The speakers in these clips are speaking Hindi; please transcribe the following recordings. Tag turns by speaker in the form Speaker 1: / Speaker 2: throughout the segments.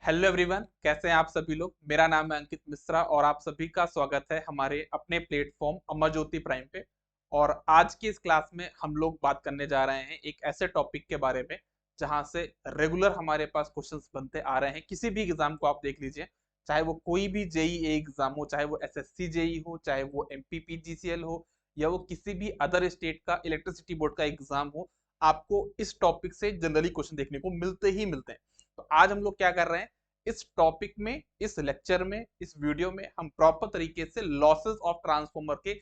Speaker 1: हेलो एवरीवन, कैसे हैं आप सभी लोग। मेरा नाम है अंकित मिश्रा और आप सभी का स्वागत है हमारे अपने प्लेटफॉर्म अमर ज्योति प्राइम पे। और आज की इस क्लास में हम लोग बात करने जा रहे हैं एक ऐसे टॉपिक के बारे में जहां से रेगुलर हमारे पास क्वेश्चंस बनते आ रहे हैं। किसी भी एग्जाम को आप देख लीजिए, चाहे वो कोई भी जेई एग्जाम हो, चाहे वो एसएससी जेई हो, चाहे वो एमपीपीजीसीएल हो, या वो किसी भी अदर स्टेट का इलेक्ट्रिसिटी बोर्ड का एग्जाम हो, आपको इस टॉपिक से जनरली क्वेश्चन देखने को मिलते ही मिलते हैं। तो आज हम लोग क्या कर रहे हैं, इस टॉपिक में, इस लेक्चर में, इस वीडियो में हम प्रॉपर तरीके से लॉसेस ऑफ ट्रांसफॉर्मर के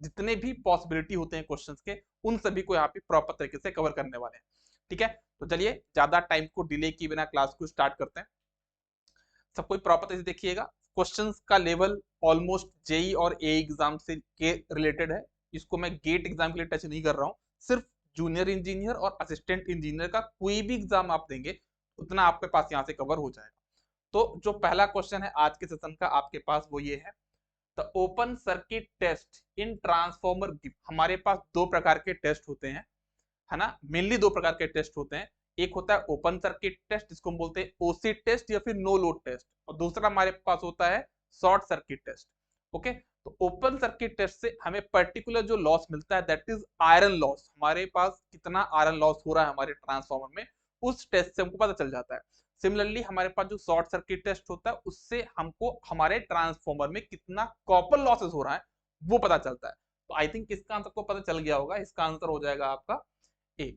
Speaker 1: जितने भी पॉसिबिलिटी होते हैं क्वेश्चंस के, उन सभी को यहाँ पे प्रॉपर तरीके से कवर करने वाले हैं। ठीक है, तो चलिए ज्यादा टाइम को डिले किए बिना क्लास को स्टार्ट करते हैं। सब कोई प्रॉपर तरीके से देखिएगा। क्वेश्चंस का लेवल ऑलमोस्ट जेई और ए एग्जाम से के रिलेटेड है। इसको मैं गेट एग्जाम के लिए टच नहीं कर रहा हूँ। सिर्फ जूनियर इंजीनियर और असिस्टेंट इंजीनियर का कोई भी एग्जाम आप देंगे, उतना आपके पास यहाँ से कवर हो जाएगा। तो जो पहला क्वेश्चन है आज के सेशन का आपके पास, वो ये है, the open circuit test in transformer give. हमारे पास दो प्रकार के टेस्ट होते हैं, है ना। मेनली दो प्रकार के टेस्ट होते हैं। एक होता है ओपन सर्किट टेस्ट, जिसको हम बोलते हैं ओसी टेस्ट या फिर नो लोड टेस्ट, और दूसरा हमारे पास होता है शॉर्ट सर्किट टेस्ट। ओके, तो ओपन सर्किट टेस्ट से हमें पर्टिकुलर जो लॉस मिलता है, दैट इज आयरन लॉस। हमारे पास कितना आयरन लॉस हो रहा है हमारे ट्रांसफॉर्मर में, उस टेस्ट से हमको पता चल जाता है। सिमिलरली हमारे पास जो शॉर्ट सर्किट टेस्ट होता है, उससे हमको हमारे ट्रांसफॉर्मर में कितना कॉपर लॉसेस हो रहा है वो पता चलता है। तो आई थिंक इसका आंसर को पता चल गया होगा। इसका आंसर हो जाएगा आपका ए।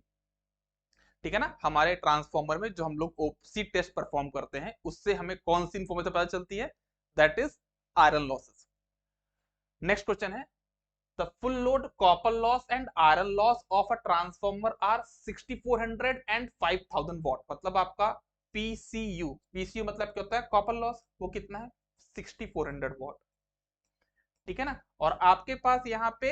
Speaker 1: ठीक है ना। हमारे ट्रांसफॉर्मर में जो हम लोग ओपसी टेस्ट परफॉर्म करते हैं, उससे हमें कौन सी इंफॉर्मेशन पता चलती है, that is iron losses. Next question है, the full load copper loss and iron loss of a transformer are 6400 and 5000 watt. मतलब आपका पीसीयू, पीसीयू मतलब क्या होता है, कॉपर लॉस, वो कितना है, 6400 वॉट। ठीक है ना। और आपके पास यहाँ पे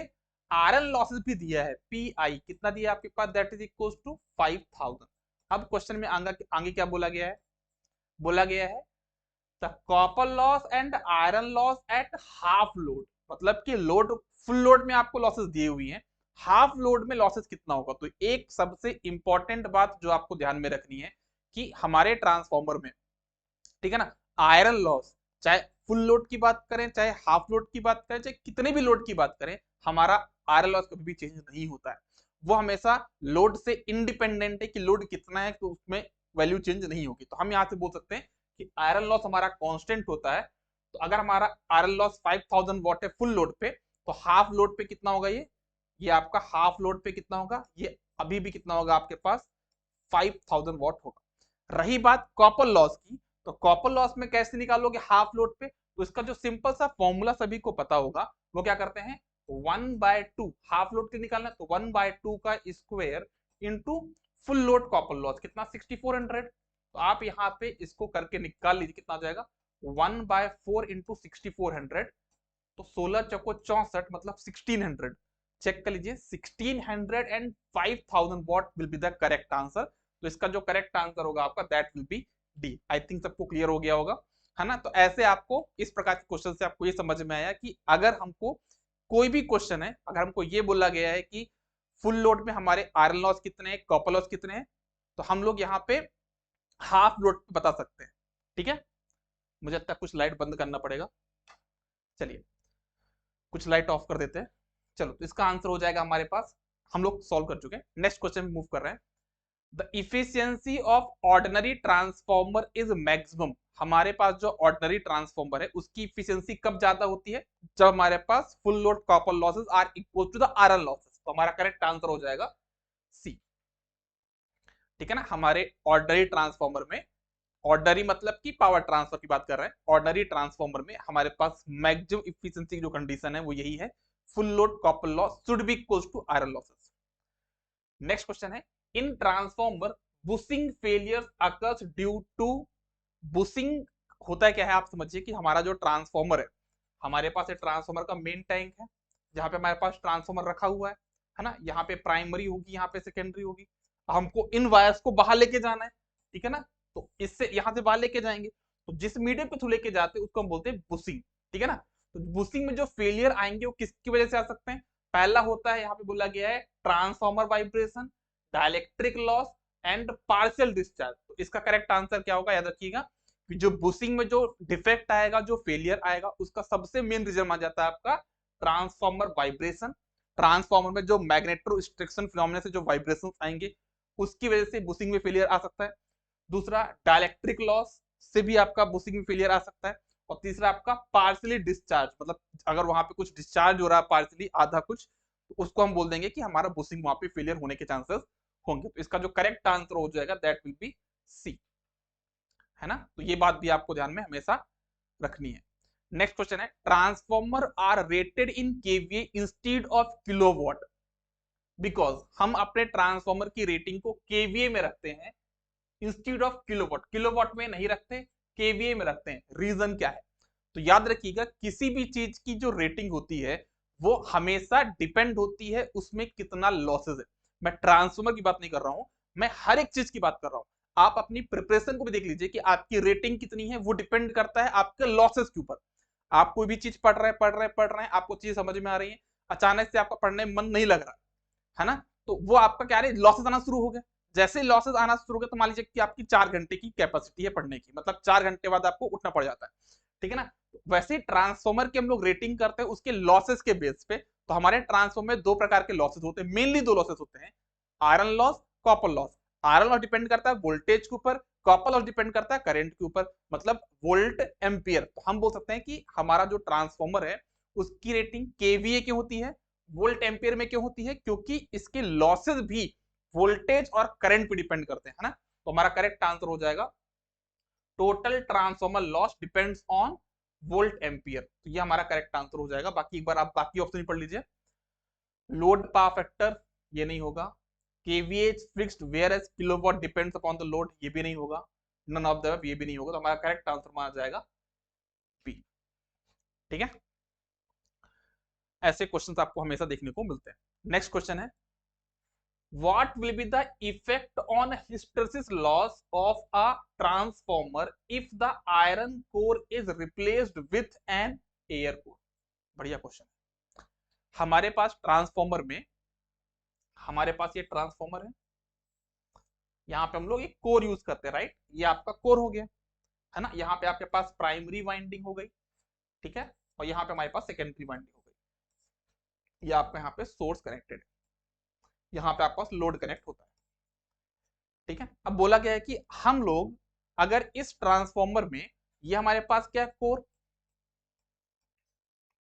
Speaker 1: आरएल लॉसेस भी दिया है, पीआई कितना दिया है आपके पास, दैट इज इक्वल टू 5000। अब क्वेश्चन में आगे क्या बोला गया है, बोला गया है the copper loss and iron loss eight half load. मतलब कि लोड, फुल लोड में आपको लॉसेस दिए हुई हैं, हाफ लोड में लॉसेस कितना होगा। तो एक सबसे इंपॉर्टेंट बात जो आपको ध्यान में रखनी है कि हमारे ट्रांसफॉर्मर में, ठीक है ना, आयरन लॉस, चाहे फुल लोड की बात करें, चाहे हाफ लोड की बात करें, चाहे कितने भी लोड की बात करें, हमारा आयरन लॉस कभी भी चेंज नहीं होता है। वो हमेशा लोड से इंडिपेंडेंट है कि लोड कितना है, तो उसमें वैल्यू चेंज नहीं होगी। तो हम यहाँ से बोल सकते हैं कि आयरन लॉस हमारा कांस्टेंट होता है। तो अगर हमारा आयरन लॉस 5000 वॉट है फुल लोड पे, तो हाफ लोड पे कितना होगा, ये आपका हाफ लोड पे कितना होगा, ये अभी भी कितना होगा आपके पास, 5000 वॉट होगा। रही बात कॉपर लॉस की, तो कॉपर लॉस में कैसे निकालोगे हाफ लोड पे, तो इसका जो सिंपल सा फॉर्मूला सभी को पता होगा, वो क्या करते हैं, 1/2 हाफ लोड के निकालना है, तो 1/2 का square into full load copper loss कितना, 6400। तो आप यहाँ पे इसको करके निकाल लीजिए, कितना आ जाएगा, 1/4 इंटू 6400। तो 16 चौको 64, मतलब 1600। चेक कर लीजिए, 1600 and 5000 what will be the correct answer. तो इसका जो करेक्ट आंसर होगा आपका, that will B D. I think सबको क्लियर हो गया होगा, है ना। तो ऐसे आपको इस प्रकार के क्वेश्चन से आपको ये समझ में आया कि अगर हमको कोई भी क्वेश्चन है, अगर हमको ये बोला गया है कि फुल लोड में हमारे आयरन लॉस कितने हैं, कॉपर लॉस कितने हैं, तो हम लोग यहाँ पे हाफ लोड बता सकते हैं। ठीक है, मुझे लगता है कुछ लाइट बंद करना पड़ेगा। चलिए कुछ लाइट ऑफ कर देते हैं। चलो, तो इसका आंसर हो जाएगा हमारे पास, हम लोग सॉल्व कर चुके हैं। नेक्स्ट क्वेश्चन में मूव कर रहे हैं, the efficiency of ordinary transformer is maximum. हमारे पास जो ऑर्डिनरी ट्रांसफॉर्मर है, उसकी इफिशियंसी कब ज्यादा होती है, जब हमारे पास full load copper losses are equal to the iron losses. तो हमारा करेक्ट आंसर हो जाएगा सी। ठीक है ना। हमारे ऑर्डिनरी ट्रांसफॉर्मर में, ऑर्डिनरी मतलब कि पावर ट्रांसफर की बात कर रहे हैं, ऑर्डिनरी ट्रांसफॉर्मर में हमारे पास मैक्सिमम इफिशियंसी की जो कंडीशन है वो यही है, full load copper loss should be equal to iron losses. Next question है, in transformer bushing failure occurs due to. Bushing होता है क्या है, आप समझिए कि हमारा जो ट्रांसफॉर्मर है, हमारे पास एक ट्रांसफॉर्मर का मेन टैंक है, जहां पे हमारे पास ट्रांसफॉर्मर रखा हुआ है ना। यहाँ पे प्राइमरी होगी, यहाँ पे सेकेंडरी होगी। हमको इन वायर्स को बाहर लेके जाना है, ठीक है ना। तो इससे यहाँ से बाहर लेके जाएंगे, तो जिस मीडियम पे थ्रू लेके जाते हैं उसको हम बोलते हैं बुशिंग। ठीक है ना। तो बुशिंग में जो फेलियर आएंगे वो किसकी वजह से आ सकते हैं, पहला होता है, यहाँ पे बोला गया है, transformer vibration, dielectric loss and partial discharge. तो इसका करेक्ट आंसर क्या होगा, याद रखिएगा, कि जो बुशिंग में जो डिफेक्ट आएगा, जो फेलियर आएगा, उसका सबसे मेन रीजन मान जाता है आपका ट्रांसफॉर्मर वाइब्रेशन। ट्रांसफॉर्मर में जो मैग्नेटोस्ट्रिक्शन फिनोमेना से जो वाइब्रेशन आएंगे उसकी वजह से बुशिंग में फेलियर आ सकता है। दूसरा, डाइलेक्ट्रिक लॉस से भी आपका बुशिंग में फेलियर आ सकता है। और तीसरा आपका पार्सली डिस्चार्ज, मतलब अगर वहां पे कुछ डिस्चार्ज हो रहा है पार्सली, आधा कुछ, तो उसको हम बोल देंगे कि हमारा बुशिंग वहां पे फेलियर होने के चांसेस होंगे। तो इसका जो करेक्ट आंसर हो जाएगा दैट विल बी सी, है ना। तो ये बात भी आपको ध्यान में हमेशा रखनी है। नेक्स्ट क्वेश्चन है, transformer are rated in KVA instead of kilowatt because हम अपने ट्रांसफॉर्मर की रेटिंग को केवीए में रखते हैं इंस्टीड ऑफ किलोवाट। किलोवाट में नहीं रखते, केवीए में रखते हैं। रीजन क्या है? तो याद रखिएगा, किसी भी चीज की जो रेटिंग होती है वो हमेशा डिपेंड होती है उसमें कितना लॉसेज है। मैं ट्रांसफॉर्मर की बात नहीं कर रहा हूं, मैं हर एक चीज की बात कर रहा हूं। आप अपनी प्रिपरेशन को भी देख लीजिए कि आपकी रेटिंग कितनी है, वो डिपेंड करता है आपके लॉसेस के ऊपर। आप कोई भी चीज पढ़ रहे हैं, आपको चीज समझ में आ रही है, अचानक से आपका पढ़ने में मन नहीं लग रहा है ना, तो वो आपका क्या है, लॉसेस आना शुरू हो गए। जैसे लॉसेस आना शुरू हो गए तो मान लीजिए कि आपकी 4 घंटे की कैपेसिटी है पढ़ने की, मतलब 4 घंटे बाद आपको उठना पड़ जाता है, ठीक है ना। वैसे ही ट्रांसफॉर्मर की हम लोग रेटिंग करते हैं उसके लॉसेस के बेस पे। तो हमारे ट्रांसफॉर्मर में 2 प्रकार के लॉसेस होते हैं, मेनली 2 लॉसेस होते हैं, iron loss, copper loss. Iron loss depend करता है वोल्टेज के ऊपर, कॉपर लॉस डिपेंड करता है करंट के ऊपर, मतलब वोल्ट एम्पियर। तो हम बोल सकते हैं कि हमारा जो ट्रांसफॉर्मर है उसकी रेटिंग केवीए की होती है, वोल्ट एम्पियर में क्यों होती है? क्योंकि इसके लॉसेस भी वोल्टेज और करंट पे डिपेंड करते हैं, है ना। तो हमारा करेक्ट आंसर हो जाएगा total transformer loss depends on volt ampere. तो ये हमारा करेक्ट आंसर हो जाएगा। बाकी एक बार आप बाकी ऑप्शन पढ़ लीजिए। लोड पावर फैक्टर, ये नहीं होगा। KVA fixed whereas kilowatt depends upon the load, ये भी नहीं होगा। नन ऑफ द ये भी नहीं होगा। तो हमारा करेक्ट आंसर माना जाएगा बी, ठीक है। ऐसे क्वेश्चंस आपको हमेशा देखने को मिलते हैं। नेक्स्ट क्वेश्चन है, what will be the effect on hysteresis loss of a transformer if the iron core is replaced with an air core? बढ़िया क्वेश्चन है। हमारे पास ट्रांसफॉर्मर में, हमारे पास ये ट्रांसफॉर्मर है, यहाँ पे हम लोग एक कोर यूज करते हैं, राइट। ये आपका कोर हो गया, है ना। यहाँ पे आपके पास प्राइमरी वाइंडिंग हो गई, ठीक है, और यहाँ पे हमारे पास सेकेंडरी वाइंडिंग हो गई। ये आपका यहाँ पे सोर्स कनेक्टेड है, यहाँ पे आपके पास लोड कनेक्ट होता है, ठीक है। अब बोला गया है कि हम लोग अगर इस ट्रांसफॉर्मर में, ये हमारे पास क्या है, कोर,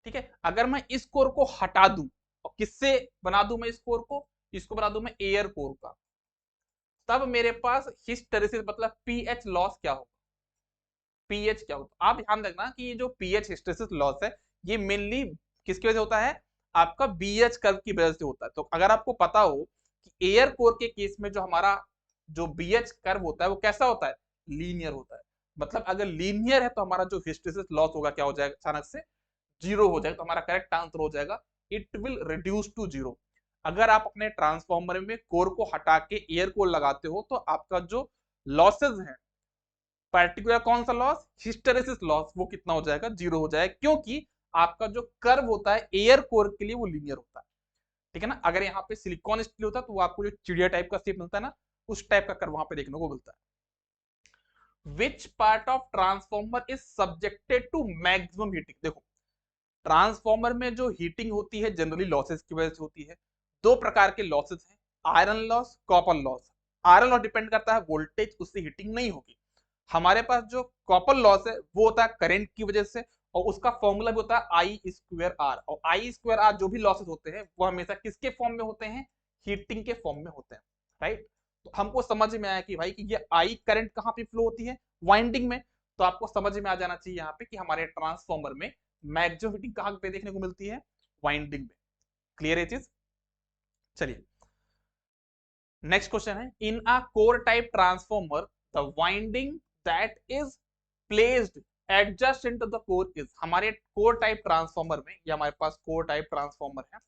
Speaker 1: ठीक है, अगर मैं इस कोर को हटा दूं और किससे बना दूं मैं इस कोर को, इसको बना दूं मैं एयर कोर का, तब मेरे पास हिस्टेरेसिस मतलब पीएच लॉस क्या होगा, पीएच क्या होगा। आप ध्यान रखना कि ये जो पीएच हिस्टेरेसिस लॉस है ये मेनली किसकी वजह से होता है, आपका बीएच कर्व की वजह से होता है। तो अगर आपको पता हो कि एयर कोर के केस में जो हमारा जो बीएच कर्व होता है वो कैसा होता है, लीनियर होता है। मतलब अगर लीनियर है तो हमारा जो हिस्टेरेसिस लॉस होगा क्या हो जाएगा, अचानक से जीरो हो जाएगा। तो हमारा करेक्ट आंसर हो जाएगा it will reduce to zero. अगर आप अपने ट्रांसफॉर्मर में कोर को हटा के एयर कोर लगाते हो तो आपका जो लॉसेज है, पर्टिकुलर कौन सा लॉस, हिस्टेरेसिस लॉस, वो कितना हो जाएगा, जीरो हो जाएगा। क्योंकि आपका जो कर्व होता है एयर कोर के लिए वो लीनियर होता है, ठीक है ना। अगर यहाँ पे सिलिकॉन स्टील होता है तो वो आपको जो चिड़िया टाइप का शेप मिलता है ना, उस टाइप का कर्व वहां पे देखने को मिलता है। Which part of transformer is subjected to maximum heating? देखो, ट्रांसफॉर्मर में जो हीटिंग होती है जनरली लॉसेस की वजह से होती है। 2 प्रकार के लॉसेस हैं, iron loss, copper loss. Iron loss depend करता है वोल्टेज, उससे हीटिंग नहीं होगी। हमारे पास जो कॉपर लॉस है वो होता है करंट की वजह से, और उसका फॉर्मूला भी होता है आई स्क्वायर आर। और आई स्क्वायर आर जो भी लॉसेस होते हैं वो हमेशा किसके फॉर्म में होते हैं, हीटिंग के फॉर्म में होते हैं, राइट। तो हमको समझ में आया कि भाई कि ये आई करंट कहाँ पे फ्लो होती है, वाइंडिंग में। तो आपको समझ में आ जाना चाहिए यहाँ पे कि हमारे ट्रांसफॉर्मर में मैक्सिमम हीटिंग कहाँ पे देखने को मिलती है, वाइंडिंग में। क्लियर है चीज? चलिए नेक्स्ट क्वेश्चन है, in a core type transformer the winding that is placed adjust into the core is. हमारे कोर टाइप ट्रांसफॉर्मर में, ये हमारे पास कोर टाइप ट्रांसफॉर्मर है,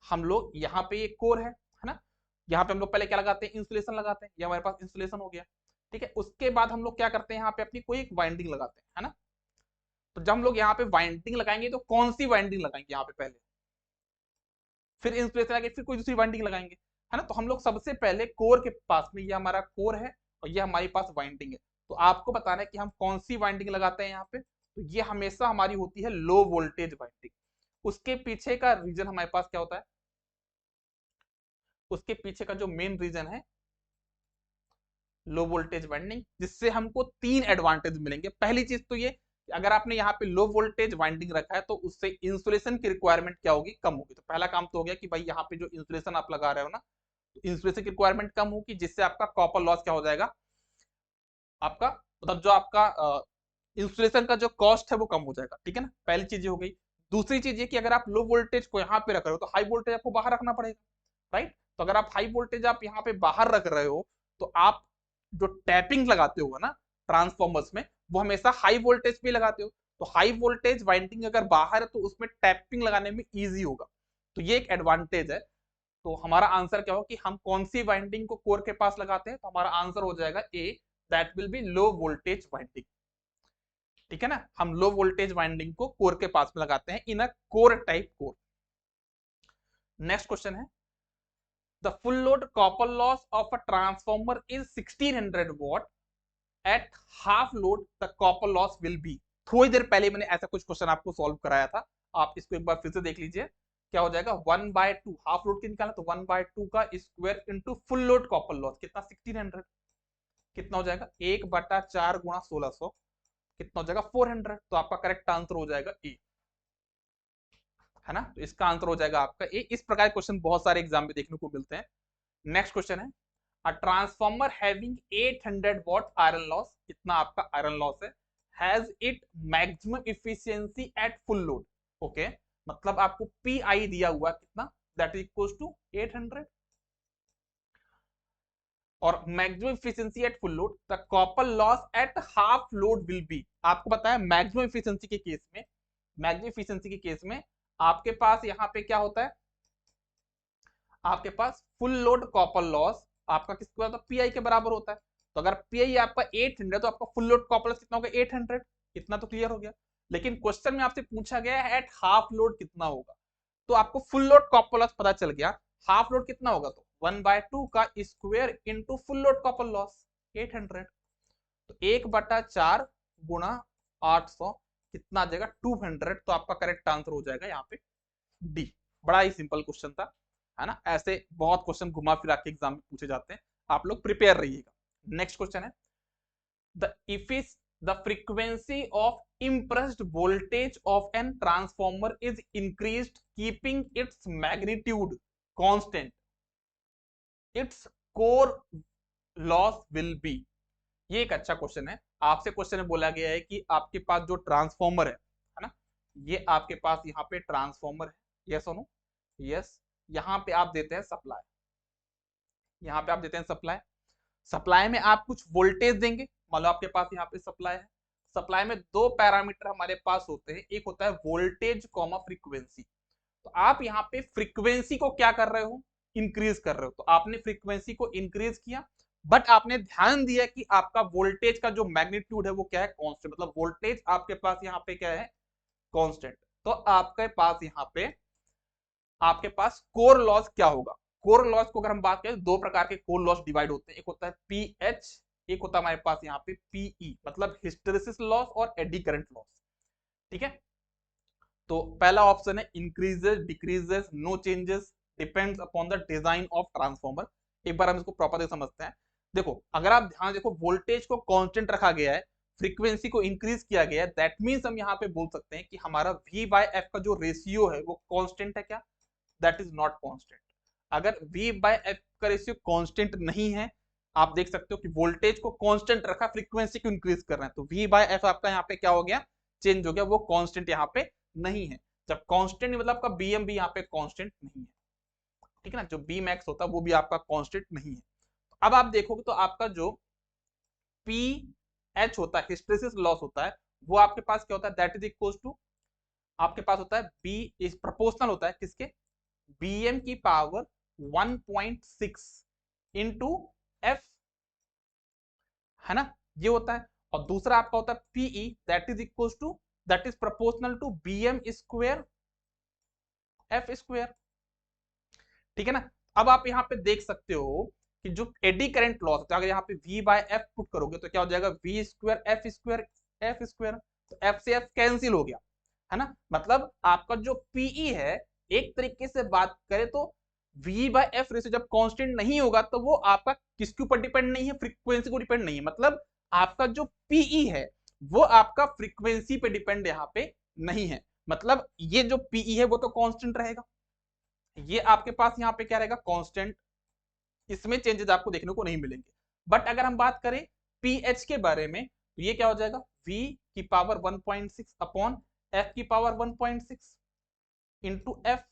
Speaker 1: हम लोग यहाँ पे ये कोर है ना, यहाँ पे हम लोग पहले क्या लगाते हैं, इंसुलेशन लगाते हैं। ये हमारे पास इंसुलेशन हो गया, ठीक है। उसके बाद हम लोग क्या करते हैं, यहाँ पे अपनी कोई एक वाइंडिंग लगाते हैं, है ना। तो जब हम लोग यहाँ पे वाइंडिंग लगाएंगे तो कौन सी वाइंडिंग लगाएंगे यहाँ पे पहले, फिर इंसुलेशन लगे, फिर कोई दूसरी वाइंडिंग लगाएंगे, है ना। तो हम लोग सबसे पहले कोर के पास में, ये हमारा कोर है और ये हमारे पास वाइंडिंग है, तो आपको बताना है कि हम कौन सी वाइंडिंग लगाते हैं यहाँ पे। तो ये हमेशा हमारी होती है लो वोल्टेज वाइंडिंग। उसके पीछे का रीजन हमारे पास क्या होता है, उसके पीछे का जो मेन रीजन है लो वोल्टेज वाइंडिंग, जिससे हमको 3 एडवांटेज मिलेंगे। पहली चीज तो ये, अगर आपने यहाँ पे लो वोल्टेज वाइंडिंग रखा है तो उससे इंसुलेशन की रिक्वायरमेंट क्या होगी, कम होगी। तो पहला काम तो हो गया कि भाई यहाँ पे जो इंसुलेशन आप लगा रहे हो ना, तो इंसुलेशन की रिक्वायरमेंट कम होगी, जिससे आपका कॉपर लॉस क्या हो जाएगा, आपका मतलब जो आपका इंसुलेशन का जो कॉस्ट है वो कम हो जाएगा। ठीक है ना, पहली चीज हो गई। दूसरी चीज ये कि अगर आप लो वोल्टेज को यहाँ पे रख रहे हो तो हाई वोल्टेज आपको बाहर रखना पड़ेगा, राइट। तो अगर आप हाई वोल्टेज आप यहाँ पे बाहर रख रहे हो तो आप जो टैपिंग लगाते हो ना ट्रांसफॉर्मर्स में, वो हमेशा हाई वोल्टेज पे लगाते हो। तो हाई वोल्टेज वाइंडिंग अगर बाहर है तो उसमें टैपिंग लगाने में ईजी होगा। तो ये एक एडवांटेज है। तो हमारा आंसर क्या हो कि हम कौन सी वाइंडिंग को कोर के पास लगाते हैं, तो हमारा आंसर हो जाएगा A, that will be low voltage winding. ठीक है ना, हम लो वोल्टेज वाइंडिंग को कोर के पास में लगाते हैं in a core type core. Next question है, the full load copper loss of a transformer is 1600 watt, at half load the copper loss will be. थोड़ी देर पहले मैंने ऐसा कुछ क्वेश्चन आपको सॉल्व कराया था, आप इसको एक बार फिर से देख लीजिए। क्या हो जाएगा, 1/2 हाफ लोड की निकाला तो 1/2 का square into full load copper loss कितना 1600, कितना हो जाएगा 1/4 गुणा 1600, कितना हो जाएगा 400। तो आपका करेक्ट आंसर हो जाएगा ए, है ना। तो इसका आंसर हो जाएगा आपका ए। इस प्रकार के क्वेश्चन बहुत सारे एग्जाम में देखने को मिलते हैं। नेक्स्ट क्वेश्चन है, a transformer having 800 what iron loss, कितना आपका आयरन लॉस है, has it maximum efficiency at full load. Okay, मतलब आपको पीआई दिया हुआ कितना, दैट इज इक्वल्स टू 800, और maximum efficiency at full load, the copper loss eight half load will be. आपको पता है मैक्सिमम इफिशियंसी के केस में, मैक्सिमम इफिशियंसी के केस में आपके पास यहाँ पे क्या होता है, आपके पास फुल लोड कॉपर लॉस आपका किसके बराबर, पीआई के बराबर होता है। तो अगर पीआई आपका 800 तो आपका फुल लोड कॉपर लॉस कितना होगा 800, इतना तो क्लियर हो गया। लेकिन क्वेश्चन में आपसे पूछा गया है एट हाफ लोड कितना होगा, तो आपको फुल लोड कॉपर लॉस पता चल गया, हाफ लोड कितना होगा, तो 1/2 का square into full load copper loss 800। तो 1/4 गुणा 800 कितना आ जाएगा 200। तो आपका करेक्ट आंसर हो जाएगा यहाँ पे डी। बड़ा ही सिंपल क्वेश्चन था, है ना। ऐसे बहुत क्वेश्चन घुमा फिरा के एग्जाम में पूछे जाते हैं, आप लोग प्रिपेयर रहिएगा। नेक्स्ट क्वेश्चन है, the if the frequency of impressed voltage of an transformer is increased keeping its magnitude constant, its core loss will be. ये एक अच्छा क्वेश्चन है। आपसे क्वेश्चन में बोला गया है कि आपके पास जो ट्रांसफॉर्मर है ना, ये आपके पास यहाँ पे ट्रांसफॉर्मर है, यस और नो, यस। यहाँ पे आप देते हैं सप्लाई, यहाँ पे आप देते हैं सप्लाई, सप्लाई में आप कुछ वोल्टेज देंगे। मान लो आपके पास यहाँ पे सप्लाई है, सप्लाई में दो पैरामीटर हमारे पास होते हैं, एक होता है वोल्टेज कॉमा फ्रीक्वेंसी। तो आप यहाँ पे फ्रीक्वेंसी को क्या कर रहे हो, इंक्रीज कर रहे हो। तो आपने फ्रीक्वेंसी को इंक्रीज किया, बट आपने ध्यान दिया कि आपका वोल्टेज का जो मैग्नीट्यूड है वो क्या है, कांस्टेंट। मतलब वोल्टेज आपके पास यहाँ पे क्या है, कांस्टेंट। तो आपके पास यहाँ पे आपके पास कोर लॉस क्या होगा। कोर लॉस को अगर हम बात करें, दो प्रकार के कोर लॉस डिवाइड होते हैं, एक होता है पीएच, एक होता है हमारे पास यहाँ पे पीई, मतलब हिस्टेरिसिस लॉस और एडी करंट लॉस। ठीक है, तो पहला ऑप्शन है increases, decreases, no changes, depends upon the design of transformer. एक बार हम इसको प्रॉपर समझते हैं। देखो, अगर आप ध्यान देखो, वोल्टेज को कांस्टेंट रखा गया है, फ्रीक्वेंसी को इंक्रीज किया गया है, दैट मींस हम यहाँ पे बोल सकते हैं कि हमारा V/F का जो रेशियो है वो कांस्टेंट है क्या, दैट इज नॉट कांस्टेंट। अगर V/F का रेशियो कांस्टेंट नहीं है, आप देख सकते हो कि वोल्टेज को कांस्टेंट रखा, फ्रीक्वेंसी को इंक्रीज कर रहे हैं, तो V/F आपका यहाँ पे क्या हो गया, चेंज हो गया, वो कांस्टेंट यहाँ पे नहीं है। जब कांस्टेंट मतलब आपका BM भी यहाँ पे कांस्टेंट नहीं है। ठीक है ना, जो B मैक्स होता है वो भी आपका कांस्टेंट नहीं है। अब आप देखोगे तो आपका जो PH होता है, हिस्टेरिसिस लॉस होता है, वो आपके पास क्या होता है, दैट इज इक्वल टू, आपके पास होता है B इज प्रोपोर्शनल होता है किसके, BM की पावर 1.6 इंटू F, है ना, ये होता है। और दूसरा आपका होता है PE, that is equal to, that is proportional to BM square F square. ठीक है ना। अब आप यहाँ पे देख सकते हो कि जो एडी करंट लॉस है, अगर यहाँ पे V बाय एफ पुट करोगे तो क्या हो जाएगा, V square F square F square, तो एफ से एफ कैंसिल हो गया, है ना। मतलब आपका जो पीई है, एक तरीके से बात करें तो V बाय एफ रेशियो जब कांस्टेंट नहीं होगा तो वो आपका किसके ऊपर डिपेंड नहीं है, फ्रीक्वेंसी को डिपेंड नहीं है। मतलब आपका जो पीई है वो आपका फ्रीक्वेंसी पे डिपेंड यहाँ पे नहीं है। मतलब ये जो पीई है वो तो कांस्टेंट रहेगा, ये आपके पास यहाँ पे क्या रहेगा, कांस्टेंट, इसमें चेंजेस आपको देखने को नहीं मिलेंगे। बट अगर हम बात करें पीएच के बारे में तो ये क्या हो जाएगा, V की पावर 1.6 अपॉन F की पावर 1.6 इंटू एफ,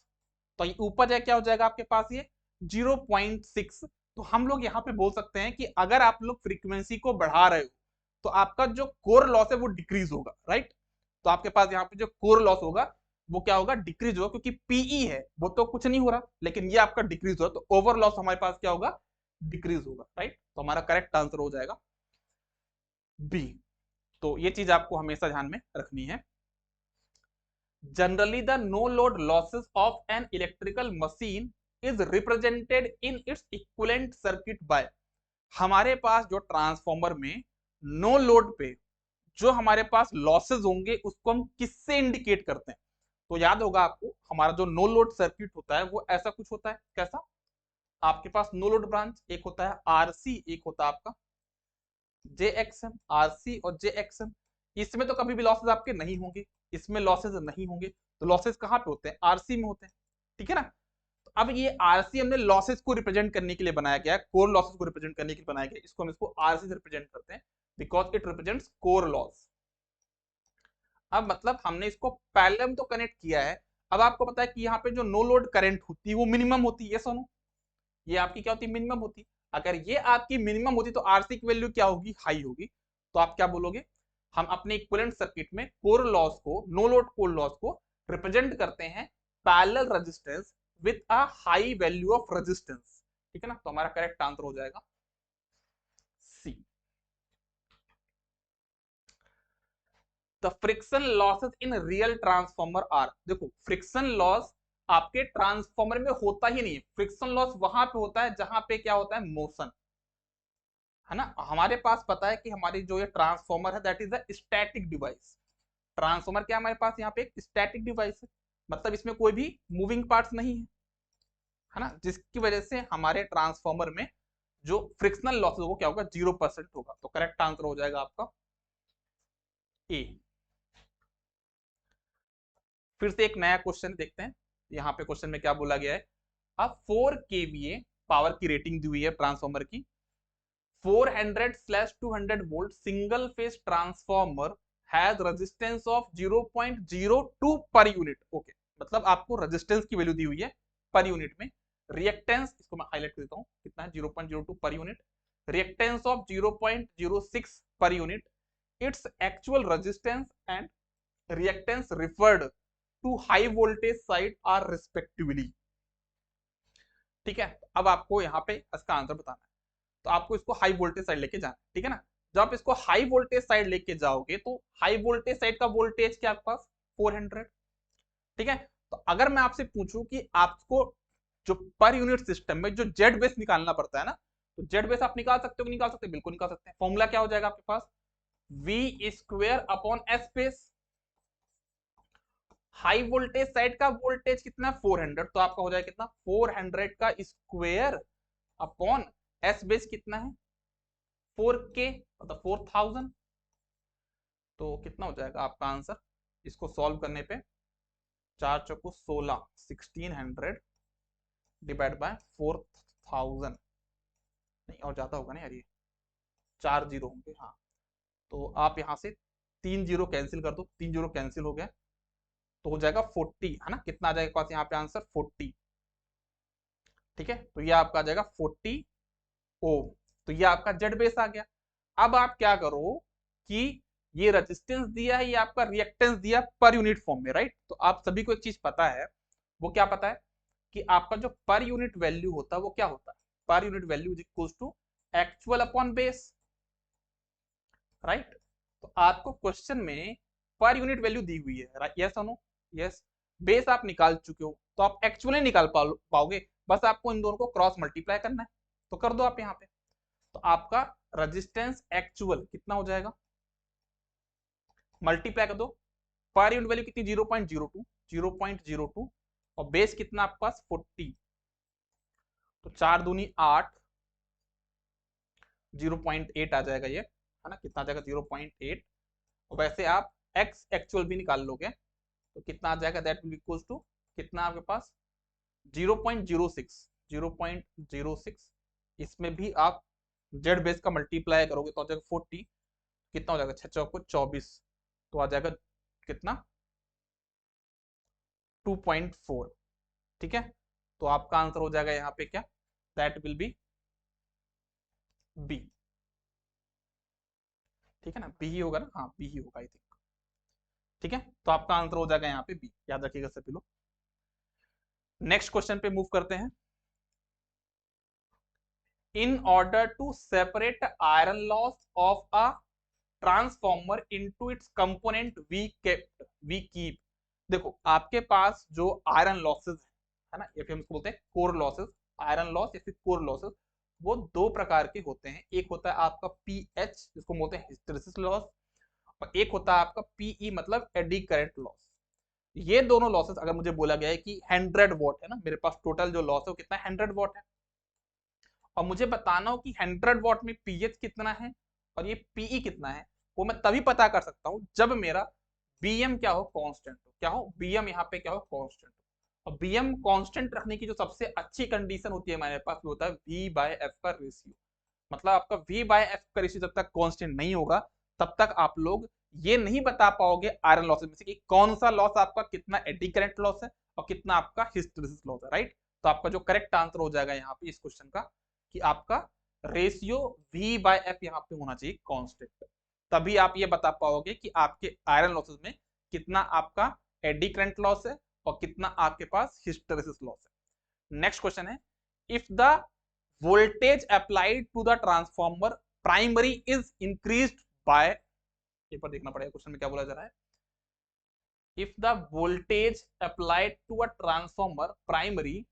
Speaker 1: तो ये ऊपर जाए क्या हो जाएगा आपके पास ये 0.6। तो हम लोग यहाँ पे बोल सकते हैं कि अगर आप लोग फ्रीक्वेंसी को बढ़ा रहे हो तो आपका जो कोर लॉस है वो डिक्रीज होगा, राइट। तो आपके पास यहाँ पे जो कोर लॉस होगा वो क्या होगा, डिक्रीज होगा, क्योंकि पीई है वो तो कुछ नहीं हो रहा, लेकिन ये आपका डिक्रीज होगा, तो ओवर लॉस हमारे पास क्या होगा, डिक्रीज होगा, राइट। तो हमारा करेक्ट आंसर हो जाएगा बी। तो ये चीज आपको हमेशा ध्यान में रखनी है। Generally the no load losses of an electrical machine is represented in its equivalent circuit by, हमारे पास जो ट्रांसफॉर्मर में नो लोड पे जो हमारे पास लॉसेस होंगे उसको हम किससे इंडिकेट करते हैं। तो याद होगा आपको, हमारा जो नो लोड सर्किट होता है वो ऐसा कुछ होता है, कैसा, आपके पास नो लोड ब्रांच एक होता है आरसी, एक होता है आपका जेएक्सएम, आरसी और जेएक्सएम। इसमें तो कभी भी लॉसेस आपके नहीं होंगे, इसमें लॉसेस नहीं होंगे, तो लॉसेस कहाँ पे होते हैं, आरसी में होते हैं, ठीक है ना। तो अब ये आरसी हमने लॉसेस को रिप्रेजेंट करने के लिए बनाया गया है, कोर लॉसेस को रिप्रेजेंट करने के लिए बनाया गया, इसको हम इसको आरसी से रिप्रेजेंट करते हैं because it represents core loss. अब मतलब हमने इसको पैरेलल तो कनेक्ट किया है। अब आपको पता है कि यहाँ पे जो नो लोड करंट होती है वो मिनिमम होती है, सोनू, ये आपकी क्या होती है, मिनिमम होती है। अगर ये आपकी मिनिमम होती तो आरसी की वैल्यू क्या होगी, हाई होगी। तो आप क्या बोलोगे, हम अपने इक्विवेलेंट सर्किट में कोर लॉस को, नो लोड कोर लॉस को रिप्रेजेंट करते हैं parallel resistance with a high value of resistance, ठीक है ना। तो हमारा करेक्ट आंसर हो जाएगा C. The friction losses in real transformer are, देखो फ्रिक्शन लॉस आपके ट्रांसफॉर्मर में होता ही नहीं है, फ्रिक्शन लॉस वहां पे होता है जहां पे क्या होता है, मोशन, है ना। हमारे पास पता है कि हमारी जो ये ट्रांसफॉर्मर है that is a static device. Transformer क्या हमारे पास यहाँ पे एक स्टैटिक डिवाइस है, मतलब इसमें कोई भी मूविंग पार्ट्स नहीं है ना, जिसकी वजह से हमारे ट्रांसफॉर्मर में जो फ्रिक्शनल लॉसेस वो क्या होगा, 0% होगा। तो करेक्ट आंसर हो जाएगा आपका ए। फिर से एक नया क्वेश्चन देखते हैं, यहाँ पे क्वेश्चन में क्या बोला गया है। अब 4 केवीए पावर की रेटिंग दी हुई है ट्रांसफॉर्मर की, 400/200 volt single phase transformer has resistance of 0.02 per unit, okay. मतलब आपको रेजिस्टेंस की वैल्यू दी हुई है पर यूनिट में, रिएक्टेंस इसको मैं हाईलाइट कर देता हूँ कितना है, 0.02 per unit, reactance of 0.06 per unit, it's actual resistance and reactance referred to high voltage side are respectively, ठीक है। अब आपको यहाँ पे इसका आंसर बताना है, तो आपको इसको हाई वोल्टेज साइड लेके जाना है, ठीक है ना। जब आप इसको हाई वोल्टेज साइड लेके जाओगे तो हाई वोल्टेज साइड का वोल्टेज क्या आपके पास 400, ठीक है। तो अगर मैं आपसे पूछूं कि आपको जो पर यूनिट सिस्टम में जो जेड बेस निकालना पड़ता है ना, तो जेड बेस आप निकाल सकते हो कि निकाल सकते हैं, बिल्कुल निकाल सकते हैं। फॉर्मूला क्या हो जाएगा आपके पास, V square upon S base, high voltage side का वोल्टेज कितना 400, तो आपका हो जाएगा कितना 400 का स्क्वायर अपॉन एस बेस कितना है 4K, मतलब 4000। तो कितना हो जाएगा आपका आंसर, इसको सॉल्व करने पे 4 चौको 16, 1600 डिवाइड बाय 4000, नहीं और ज्यादा होगा ना यार, ये 4 जीरो होंगे, हाँ। तो आप यहाँ से 3 जीरो कैंसिल कर दो, 3 जीरो कैंसिल हो गया, तो हो जाएगा 40, है ना। कितना आ जाएगा पास यहाँ पे आंसर 40, ठीक है। तो ये आपका आ जाएगा 40 ओम, तो ये आपका जेड बेस आ गया। अब आप क्या करो कि ये रेजिस्टेंस दिया है, ये आपका रिएक्टेंस दिया पर यूनिट फॉर्म में, राइट। तो आप सभी को एक चीज पता है, वो क्या पता है कि आपका जो पर यूनिट वैल्यू होता है वो क्या होता है, per unit value is equal to actual upon base, right. तो आपको क्वेश्चन में पर यूनिट वैल्यू दी हुई है, यस और नो, यस। बेस आप निकाल चुके हो तो आप एक्चुअली निकाल पाओगे, बस आपको इन दोनों को क्रॉस मल्टीप्लाई करना है, तो कर दो आप यहाँ पे। तो आपका रेजिस्टेंस एक्चुअल कितना हो जाएगा, मल्टीप्लाई कर दो, पर यूनिट वैल्यू कितनी 0.02, 0.02 और बेस कितना आपके पास 40, तो 4 दूनी 8, 0.8 आ जाएगा ये, है ना, कितना आ जाएगा 0.8। और वैसे आप x एक्चुअल भी निकाल लोगे तो कितना आ जाएगा, दैट विल इक्वल्स टू कितना आपके पास 0.06, 0.06। इसमें भी आप जेड बेस का मल्टीप्लाई करोगे तो आ जाएगा 40, कितना हो जाएगा 6 चौको 24, तो आ जाएगा कितना 2.4। ठीक है, तो आपका आंसर हो जाएगा यहाँ पे क्या, दैट विल बी बी। ठीक है ना, बी ही होगा ना, हाँ बी ही होगा आई थिंक। ठीक है, तो आपका आंसर हो जाएगा यहाँ पे बी, याद रखिएगा सभी लोग। नेक्स्ट क्वेश्चन पे मूव करते हैं। In order to separate iron loss of a transformer into its component we keep. देखो आपके पास जो आयरन लॉसेस है ना, या फिर हम इसको बोलते हैं कोर लॉसेस, आयरन लॉस या फिर कोर लॉसेस, वो दो प्रकार के होते हैं। एक होता है आपका पीएच जिसको बोलते हैं हिस्टेरेसिस लॉस, और एक होता है आपका पीई मतलब एडी करंट लॉस। ये दोनों लॉसेस अगर मुझे बोला गया है कि 100 वॉट है ना, मेरे पास टोटल जो लॉस है वो कितना है 100 वॉट है, और मुझे बताना हो कि 100 वॉट में पीएच कितना है और ये पीई कितना है, वो मैं तभी पता कर सकता हूँ जब मेरा बीएम क्या हो, कांस्टेंट हो। क्या हो, बीएम यहाँ पे क्या हो, कांस्टेंट हो। और बीएम कांस्टेंट रखने की जो सबसे अच्छी कंडीशन होती है हमारे पास, वो होता है वी बाय एफ का रेशियो। मतलब आपका वी बाय एफ का रेशियो जब तक कांस्टेंट नहीं होगा तब तक आप लोग ये नहीं बता पाओगे आयरन लॉसेस में से कि कौन सा लॉस आपका कितना एडी करंट लॉस है और कितना आपका हिस्टेरेसिस लॉस है, राइट। तो आपका जो करेक्ट आंसर हो जाएगा यहाँ पे इस क्वेश्चन का कि आपका रेशियो वी बाय एफ यहाँ पे होना चाहिए कांस्टेंट, तभी आप ये बता पाओगे कि आपके आयरन लॉसेस में कितना आपका एडी करंट लॉस है और कितना आपके पास हिस्टेरेसिस लॉस है। नेक्स्ट क्वेश्चन है, if the voltage applied to the transformer primary is increased by, एक बार देखना पड़ेगा क्वेश्चन में क्या बोला जा रहा है, if the voltage applied to a transformer primary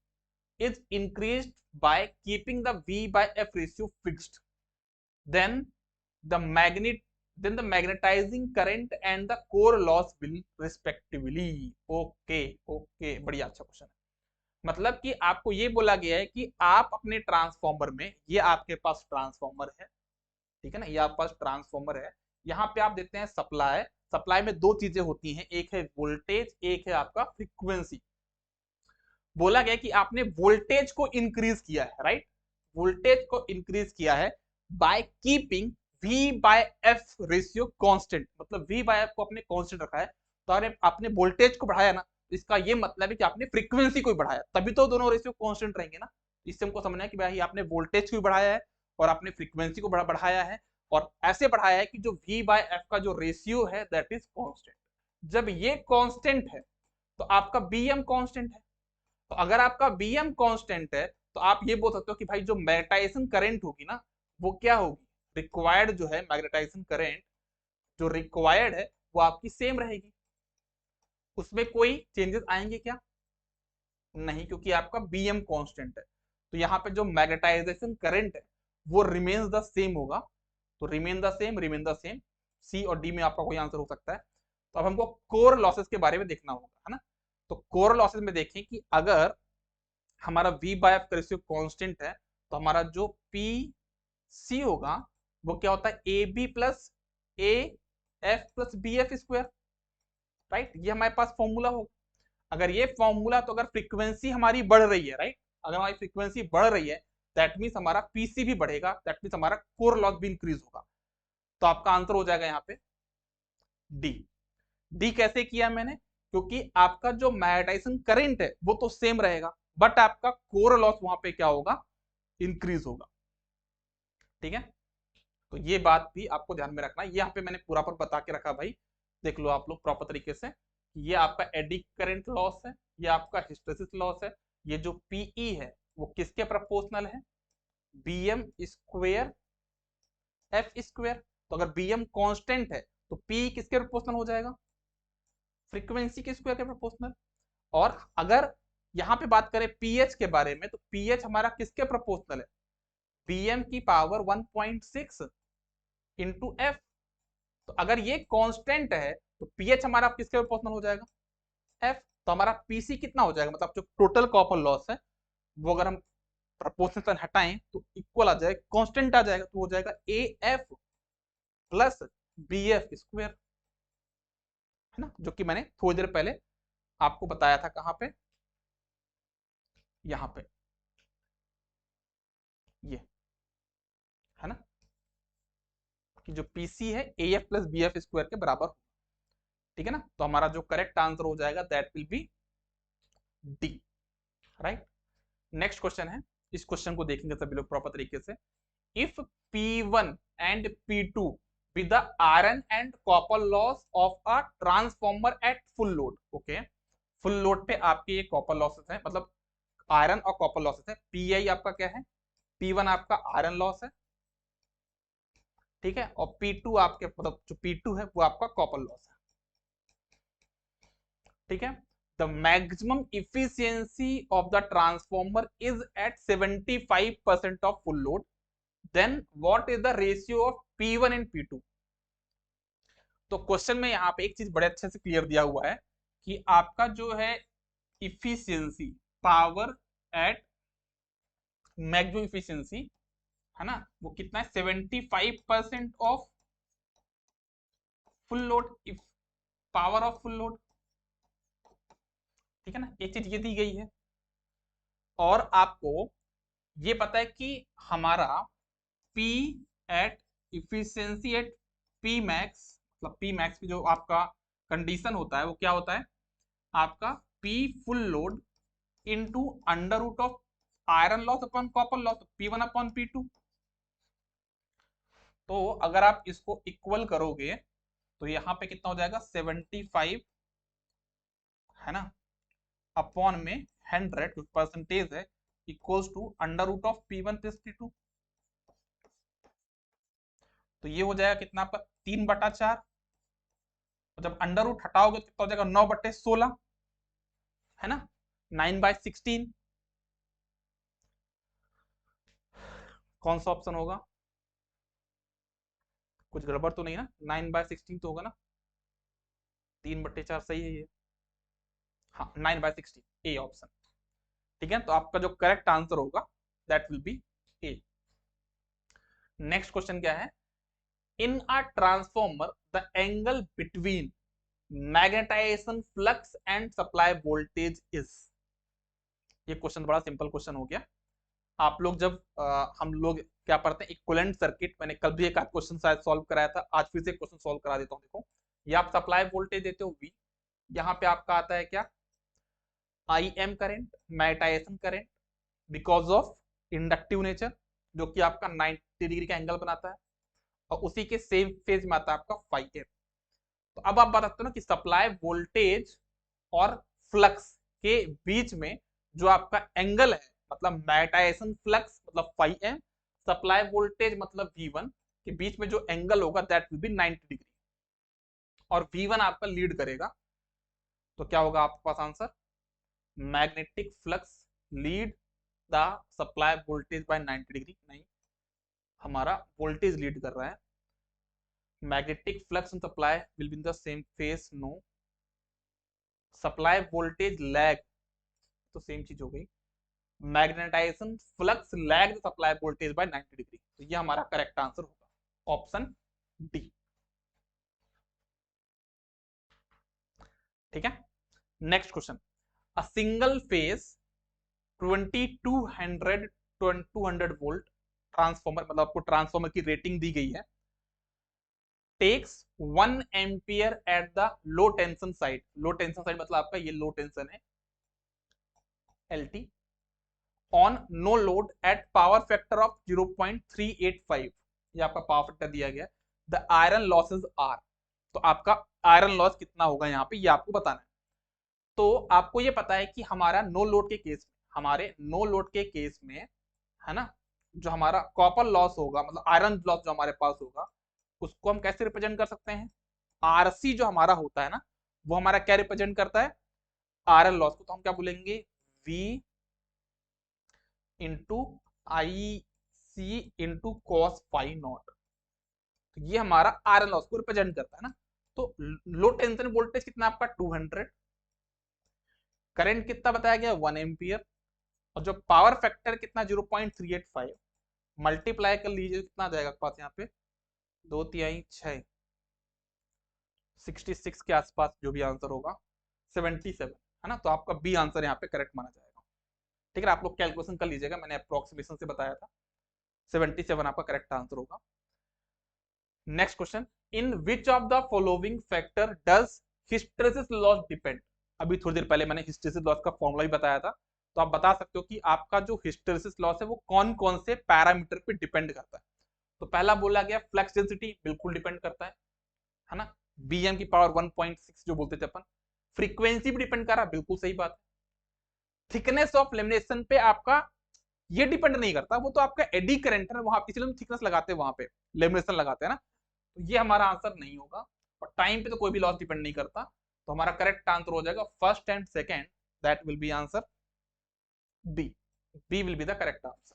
Speaker 1: is increased by keeping the V by F ratio fixed, then the magnetizing current and the core loss will respectively। Okay okay, बढ़िया, अच्छा क्वेश्चन है। मतलब कि आपको ये बोला गया है कि आप अपने ट्रांसफॉर्मर में, ये आपके पास ट्रांसफॉर्मर है, ठीक है ना, ये आपके पास ट्रांसफॉर्मर है, यहाँ पे आप देते हैं सप्लाई। सप्लाई में दो चीजें होती हैं, एक है वोल्टेज, एक है आपका फ्रीक्वेंसी। बोला गया कि आपने वोल्टेज को इंक्रीज किया है, राइट, वोल्टेज को इंक्रीज किया है by keeping V by F ratio constant, मतलब V बाय एफ को आपने कांस्टेंट रखा है, तो आपने वोल्टेज को बढ़ाया ना, इसका ये मतलब है कि आपने फ्रीक्वेंसी को बढ़ाया, तभी तो दोनों रेशियो कांस्टेंट रहेंगे ना। इससे हमको समझना है कि भाई आपने वोल्टेज को बढ़ाया है और आपने फ्रीक्वेंसी को बढ़ाया है, और ऐसे बढ़ाया है कि जो V बाय एफ का जो रेशियो है दैट इज कांस्टेंट। जब ये कांस्टेंट है तो आपका बीएम कांस्टेंट है, तो अगर आपका बीएम कांस्टेंट है तो आप ये बोल सकते हो कि भाई जो मैग्नेटाइजेशन करंट होगी ना वो क्या होगी, रिक्वायर्ड जो है मैग्नेटाइजेशन करंट जो रिक्वायर्ड है वो आपकी सेम रहेगी, उसमें कोई चेंजेस आएंगे क्या, नहीं, क्योंकि आपका बीएम कांस्टेंट है। तो यहाँ पे जो मैग्नेटाइजेशन करंट है वो रिमेन्स द सेम होगा, तो remain the same, remain the same, C और डी में आपका कोई आंसर हो सकता है। तो अब हमको कोर लॉसेस के बारे में देखना होगा, है ना। तो कोर लॉसेस में देखें कि अगर हमारा V बाय एफ का रेशियो कांस्टेंट है तो हमारा जो पी सी होगा वो क्या होता है, A B plus A F plus B F square, right, ये हमारे पास फॉर्मूला होगा। अगर ये फॉर्मूला, तो अगर फ्रीक्वेंसी हमारी बढ़ रही है, राइट, अगर हमारी फ्रीक्वेंसी बढ़ रही है दैट मीन्स हमारा पीसी भी बढ़ेगा, दैट मीन्स हमारा कोर लॉस भी इंक्रीज होगा। तो आपका आंसर हो जाएगा यहाँ पे डी। डी कैसे किया मैंने, क्योंकि आपका जो मैग्नेटाइजेशन करंट है वो तो सेम रहेगा बट आपका कोर लॉस वहां पे क्या होगा, इंक्रीज होगा। ठीक है, तो ये बात भी आपको ध्यान में रखना है, यहाँ पे मैंने पूरा पर बता के रखा भाई, देख लो आप लोग प्रॉपर तरीके से। ये आपका एडी करंट लॉस है, ये आपका हिस्टेरेसिस लॉस है, ये जो पीई है वो किसके प्रोपोर्शनल है, बीएम स्क्वायर एफ स्क्वायर। तो अगर बीएम कांस्टेंट है तो पी किसके प्रोपोर्शनल हो जाएगा, फ्रीक्वेंसी के स्क्वायर के प्रोपोर्शनल। और अगर यहाँ पे बात करें पीएच के बारे में तो पीएच हमारा किसके प्रोपोर्शनल है, Pm की पावर 1.6 इंटू एफ। तो अगर ये कांस्टेंट है तो पीएच हमारा किसके प्रोपोर्शनल हो जाएगा, एफ। तो हमारा पीसी कितना हो जाएगा, मतलब जो टोटल कॉपर लॉस है वो अगर हम प्रोपोर्शनल हटाएं तो इक्वल आ जाएगा, कांस्टेंट आ जाएगा, तो हो जाएगा A F plus B F square, है ना, जो कि मैंने थोड़ी देर पहले आपको बताया था। कहां पे, यहां पे, ये है ना, कि जो पीसी है A F plus B F square के बराबर। ठीक है ना, तो हमारा जो करेक्ट आंसर हो जाएगा that will B D, right. Next question है, इस क्वेश्चन को देखेंगे सभी लोग प्रॉपर तरीके से। If P1 and P2 with the iron and copper loss of a transformer at full load, okay, full load पे आपके ये कॉपर लॉसेस है, मतलब आयरन और कॉपर लॉसेस है। Pi आपका क्या है, P1 आपका आयरन लॉस है, ठीक है, और P2 आपके, मतलब जो P2 है वो आपका कॉपर लॉस है, ठीक है। The maximum efficiency of the transformer is at 75% of full load, then what is the ratio of P1 and P2। तो क्वेश्चन में यहाँ पे एक चीज बड़े अच्छे से क्लियर दिया हुआ है कि आपका जो है efficiency, power at maximum efficiency, है ना, वो कितना है, 75% of full load, if power of full load, ठीक है ना, एक चीज ये दी गई है। और आपको ये पता है कि हमारा P at efficiency at P max, मतलब P मैक्स की जो आपका कंडीशन होता है वो क्या होता है, आपका P full load into under root of iron loss upon copper loss, P1 upon P2। तो अगर आप इसको इक्वल करोगे तो यहाँ पे कितना हो जाएगा, 75, है ना, अपॉन में 100 परसेंटेज है, equals to under root of P1 plus P2। तो ये हो जाएगा कितना आपका 3/4। तो जब अंडर रूट हटाओगे तो कितना हो जाएगा, 9/16, है ना, 9/16। कौन सा ऑप्शन होगा, कुछ गड़बड़ तो नहीं ना, 9/16 तो होगा ना, 3/4 सही है ये, हाँ 9/16, ए ऑप्शन, ठीक है। तो आपका जो करेक्ट आंसर होगा that will be A. Next question क्या है, in a transformer the angle between magnetization flux and supply voltage is. ये क्वेश्चन बड़ा सिंपल क्वेश्चन हो गया। आप लोग जब हम लोग क्या पढ़ते हैं, इक्विवेलेंट सर्किट, मैंने कल भी एक क्वेश्चन शायद सॉल्व कराया था, आज फिर से क्वेश्चन सॉल्व करा देता हूँ। देखो, ये आप सप्लाई वोल्टेज देते हो V, यहाँ पे आपका आता है क्या, IM current, magnetization current, because of inductive nature, जो कि आपका 90 डिग्री का एंगल बनाता है, और उसी के सेम फेज में आता है आपका फाइव एम। तो अब आप बता सकते हो ना कि सप्लाई वोल्टेज और फ्लक्स के बीच में जो आपका एंगल है, मतलब मैग्नेटाइजेशन फ्लक्स मतलब फाइव एम, सप्लाई वोल्टेज मतलब V1 के बीच में जो एंगल होगा दैट विल बी 90 डिग्री, और V1 आपका लीड करेगा। तो क्या होगा आपके पास answer, magnetic flux lead the supply voltage by 90 degree. नहीं, हमारा वोल्टेज लीड कर रहा है, magnetic flux and supply will be in the same phase, no, supply voltage lag, तो सेम चीज हो गई, magnetization flux lag the supply voltage by 90 degree. तो ये हमारा करेक्ट आंसर होगा ऑप्शन डी, ठीक है। Next question, a single phase 200 volt transformer, मतलब आपको ट्रांसफॉर्मर की रेटिंग दी गई है, takes 1 ampere at the low tension side, low tension side मतलब आपका ये लो टेंशन है LT, on no load at power factor of 0.385, ये आपका पावर फैक्टर दिया गया। द आयरन लॉसेस आर, तो आपका आयरन लॉस कितना होगा यहाँ पे ये आपको बताना है। तो आपको ये पता है कि हमारा नो लोड के केस में, हमारे नो लोड के केस में, है ना, जो हमारा कॉपर लॉस होगा, मतलब आयरन लॉस जो हमारे पास होगा, उसको हम कैसे रिप्रेजेंट कर सकते हैं, आरसी जो हमारा होता है ना, वो हमारा क्या रिप्रेजेंट करता है, आयरन लॉस को। तो हम क्या बोलेंगे, V into C into cos phi nought. तो ये हमारा आयरन लॉस को रिप्रेजेंट करता है ना। तो लो टेंशन वोल्टेज कितना आपका 200, करंट कितना बताया गया 1 एम्पियर, और जो पावर फैक्टर कितना 0.385, मल्टीप्लाई कर लीजिए कितना आ जाएगा पास यहाँ पे 2×3=6, 66 के आसपास जो भी आंसर होगा 77 है ना। तो आपका बी आंसर यहाँ पे करेक्ट माना जाएगा। ठीक है, आप लोग कैलकुलेशन कर लीजिएगा, मैंने अप्रोक्सीमेशन से बताया था, 77 आपका करेक्ट आंसर होगा। Next question, in which of the following factor does hysteresis loss depend. अभी थोड़ी देर पहले मैंने हिस्टेरेसिस लॉस का फॉर्मूला भी बताया था, तो आप बता सकते हो कि आपका जो हिस्टेरेसिस लॉस है वो कौन कौन से पैरामीटर पे डिपेंड करता है। तो पहला बोला गया फ्लक्स डेंसिटी, बिल्कुल डिपेंड करता है ना, बीएम की पावर 1.6 जो बोलते थे अपन। फ्रीक्वेंसी भी डिपेंड कर रहा है, बिल्कुल सही बात है। थिकनेस ऑफ लेमिनेशन पे आपका ये डिपेंड नहीं करता, वो तो आपका एडी करंट है वहां, इसलिए हम थिकनेस लगाते हैं वहां पे, लेमिनेशन लगाते हैं ना। तो ये हमारा आंसर नहीं होगा, और टाइम पे तो कोई भी लॉस डिपेंड नहीं करता। तो हमारा करेक्ट आंसर हो जाएगा first and second, that will be answer B. B will be the correct answer.